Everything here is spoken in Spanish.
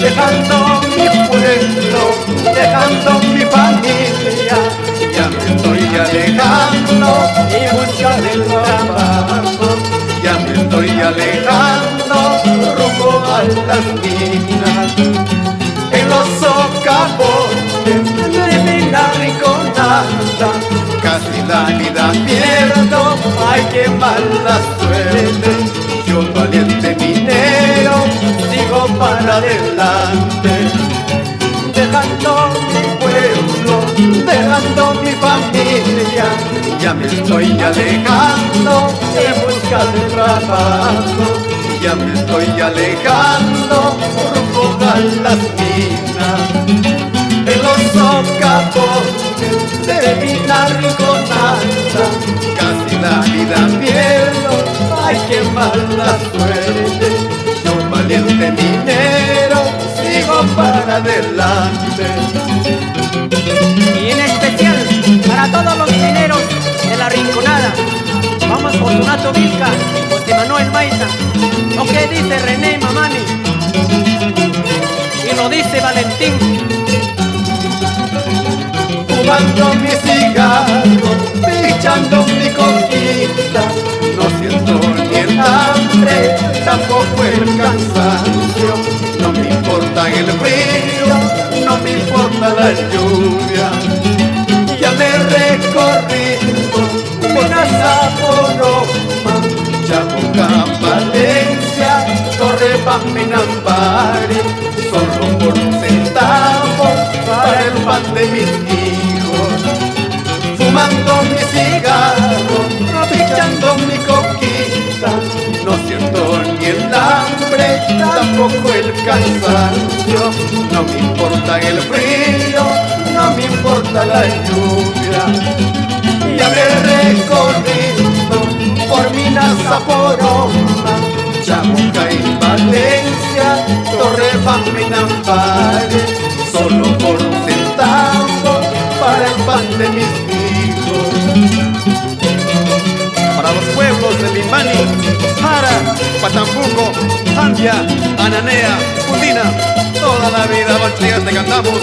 dejando mi pueblo, dejando mi familia. Ya me estoy alejando y buscar el trabajo. Ya me estoy alejando rumbo a las minas. En los socavones de mi rinconada casi la vida pierdo, ay qué mala suerte. Yo valiente minero sigo para adelante, dejando mi pueblo, dejando mi familia. Ya me estoy alejando en busca de trabajo. Ya me estoy alejando rumbo a las minas. En los socavones de mi rinconada casi la vida pierdo, ay qué mala suerte. Yo valiente minero sigo para adelante. Y en especial para todos los mineros de la Rinconada, vamos Fortunato Vilca, José Manuel Maita, lo que dice René Mamani y lo dice Valentín. Fumando mi cigarro, pichando mi coquita, no siento ni el hambre, tampoco el cansancio. No me importa el frío, no me importa la lluvia. Ya me he recorrido Mina, Poroma, Chabuca, Valencia, Torre Pampinambari, solo por un centavo para el pan de mis hijos. Fumando mi cigarro, pichando mi coquita, no siento ni el hambre, tampoco el cansancio. No me importa el frío, no me importa la lluvia. Ya me he recorrido por Minas, Poroma, Chabuca y Valencia, Torre Pampinambari, solo por un centavo para el pan de mis hijos. Para los pueblos de Limani, Jara, Patambuco, Zambia, Ananea, Undina, toda la vida Valtrías te cantamos.